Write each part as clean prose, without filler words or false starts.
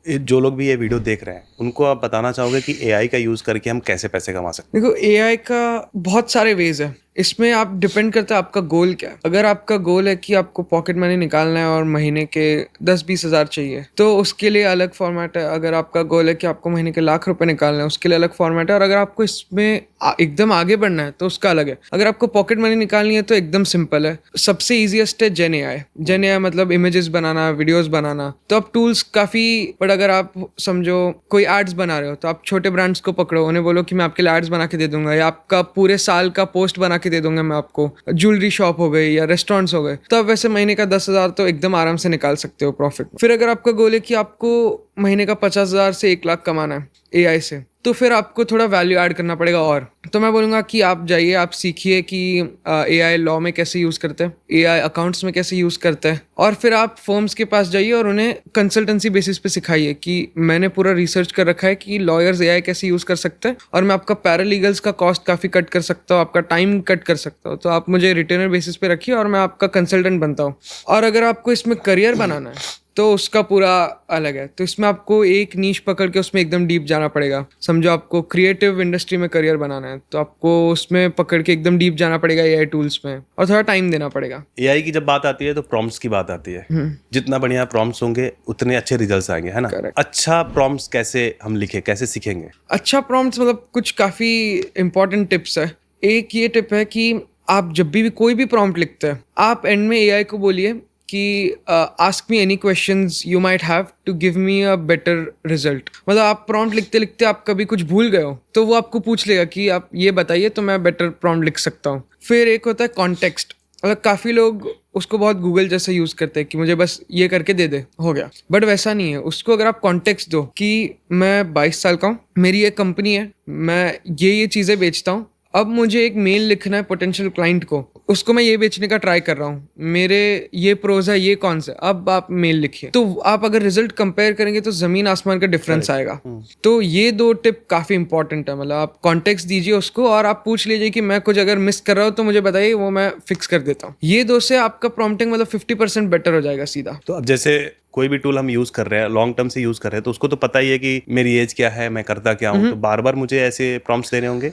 जो लोग भी ये वीडियो देख रहे हैं उनको आप बताना चाहोगे कि एआई का यूज करके हम कैसे पैसे कमा सकते देखो, एआई का बहुत सारे वेज है। इसमें आप डिपेंड करता है आपका गोल क्या है। अगर आपका गोल है कि आपको पॉकेट मनी निकालना है और महीने के 10-20 हज़ार चाहिए, तो उसके लिए अलग फॉर्मेट है। अगर आपका गोल है कि आपको महीने के लाख रुपए निकालना है, उसके लिए अलग फॉर्मेट है। और अगर आपको इसमें एकदम आगे बढ़ना है तो उसका अलग है। अगर आपको पॉकेट मनी निकालनी है तो एकदम सिंपल है। सबसे ईजिएस्ट है जेन एआई। जेन एआई मतलब इमेजेस बनाना, वीडियोस बनाना। तो अब टूल्स काफी, बट अगर आप समझो कोई एड्स बना रहे हो तो आप छोटे ब्रांड्स को पकड़ो, उन्हें बोलो कि मैं आपके लिए एड्स बना के दे दूंगा, या आपका पूरे साल का पोस्ट बना के दे दूंगा मैं आपको। ज्वेलरी शॉप हो गई या रेस्टोरेंट्स हो गए, तो आप वैसे महीने का 10,000 तो एकदम आराम से निकाल सकते हो प्रॉफिट। फिर अगर आपका गोल है कि आपको महीने का 50,000 से 1 लाख कमाना है एआई से, तो फिर आपको थोड़ा वैल्यू ऐड करना पड़ेगा। और तो मैं बोलूँगा कि आप जाइए, आप सीखिए कि एआई लॉ में कैसे यूज़ करते हैं, एआई अकाउंट्स में कैसे यूज़ करते हैं। और फिर आप फर्म्स के पास जाइए और उन्हें कंसल्टेंसी बेसिस पे सिखाइए कि मैंने पूरा रिसर्च कर रखा है कि लॉयर्स एआई कैसे यूज़ कर सकते हैं, और मैं आपका पैरालीगल्स का कॉस्ट काफ़ी कट कर सकता हूँ, आपका टाइम कट कर सकता हूँ। तो आप मुझे रिटेनर बेसिस पे रखिए और मैं आपका कंसल्टेंट बनता हूँ। और अगर आपको इसमें करियर बनाना है तो उसका पूरा अलग है। तो इसमें आपको एक नीश पकड़ के उसमें एकदम डीप जाना पड़ेगा। समझो आपको क्रिएटिव इंडस्ट्री में करियर बनाना है तो आपको उसमें पकड़ के एकदम डीप जाना पड़ेगा एआई टूल्स में, और थोड़ा टाइम देना पड़ेगा। एआई की जब बात आती है तो प्रॉम्प्ट्स की बात आती है। जितना बढ़िया प्रॉम्प्ट्स होंगे उतने अच्छे रिजल्ट्स आएंगे, है ना? Correct. अच्छा प्रॉम्प्ट्स कैसे हम लिखे, कैसे सीखेंगे? अच्छा प्रॉम्प्ट्स मतलब कुछ काफ़ी इंपॉर्टेंट टिप्स है। एक ये टिप है कि आप जब भी कोई भी प्रॉम्प्ट लिखते हैं, आप एंड में एआई को बोलिए कि ask me any questions you might have to give me a better result. मतलब आप प्रॉम्प्ट लिखते लिखते आप कभी कुछ भूल गए हो तो वो आपको पूछ लेगा कि आप ये बताइए तो मैं बेटर प्रॉम्प्ट लिख सकता हूँ। फिर एक होता है कॉन्टेक्स्ट। मतलब काफ़ी लोग उसको बहुत गूगल जैसे यूज़ करते हैं कि मुझे बस ये करके दे दे, हो गया। बट वैसा नहीं है। उसको अगर आप कॉन्टेक्स्ट दो कि मैं 22 साल का हूँ, मेरी एक कंपनी है, मैं ये चीज़ें बेचता हूँ, अब मुझे एक मेल लिखना है पोटेंशियल क्लाइंट को, उसको मैं ये बेचने का ट्राई कर रहा हूँ, मेरे ये प्रोज है, ये कौन सा, अब आप मेल लिखिए। तो आप अगर रिजल्ट कंपेयर करेंगे तो जमीन आसमान का डिफरेंस आएगा। तो ये 2 टिप काफी इंपॉर्टेंट है। मतलब आप कॉन्टेक्स्ट दीजिए उसको और आप पूछ लीजिए कि मैं कुछ अगर मिस कर रहा हूँ तो मुझे बताइए, वो मैं फिक्स कर देता हूँ। ये 2 से आपका प्रॉम्प्टिंग मतलब 50% बेटर हो जाएगा सीधा। तो अब जैसे कोई भी टूल हम यूज कर रहे हैं, लॉन्ग टर्म से यूज कर रहे हैं, तो उसको तो पता ही है कि मेरी एज क्या है, मैं करता क्या हूँ, तो बार बार मुझे ऐसे प्रॉम्प्ट्स देने होंगे।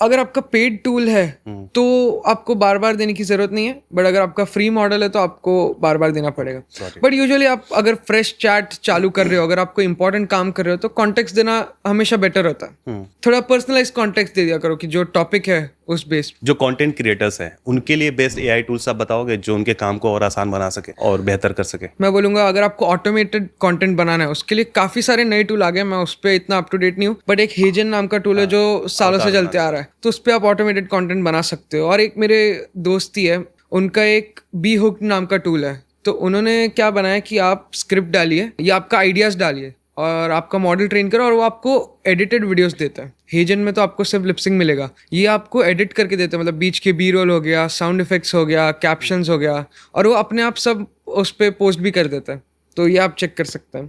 अगर आपका पेड टूल है तो आपको बार बार देने की जरूरत नहीं है। बट अगर आपका फ्री मॉडल है तो आपको बार बार देना पड़ेगा। बट यूजुअली आप अगर फ्रेश चैट चालू कर रहे हो, अगर आप कोई इंपॉर्टेंट काम कर रहे हो, तो कॉन्टेक्स्ट देना हमेशा बेटर होता है। थोड़ा पर्सनलाइज कॉन्टेक्स्ट दे दिया करो कि जो टॉपिक है उस बेस। जो कंटेंट क्रिएटर्स हैं उनके लिए बेस्ट एआई टूल्स आप बताओगे जो उनके काम को और आसान बना सके और बेहतर कर सके? मैं बोलूंगा अगर आपको ऑटोमेटेड कंटेंट बनाना है, उसके लिए काफी सारे नए टूल आ गए। मैं उस पर इतना अप टू डेट नहीं हूँ, बट एक हेजन नाम का टूल है जो सालों से चलते आ रहा है, तो उस पर आप ऑटोमेटेड कंटेंट बना सकते हो। और एक मेरे दोस्ती है, उनका एक बी हुक नाम का टूल है। तो उन्होंने क्या बनाया कि आप स्क्रिप्ट डालिए या आपका आइडियाज डालिए और आपका मॉडल ट्रेन करो, और वो आपको एडिटेड वीडियोस देता है। हेजन में तो आपको सिर्फ लिपसिंग मिलेगा, ये आपको एडिट करके देते हैं। मतलब बीच के बी रोल हो गया, साउंड इफेक्ट्स हो गया, कैप्शंस हो गया, और वो अपने आप सब उस पर पोस्ट भी कर देता है। तो ये आप चेक कर सकते हैं।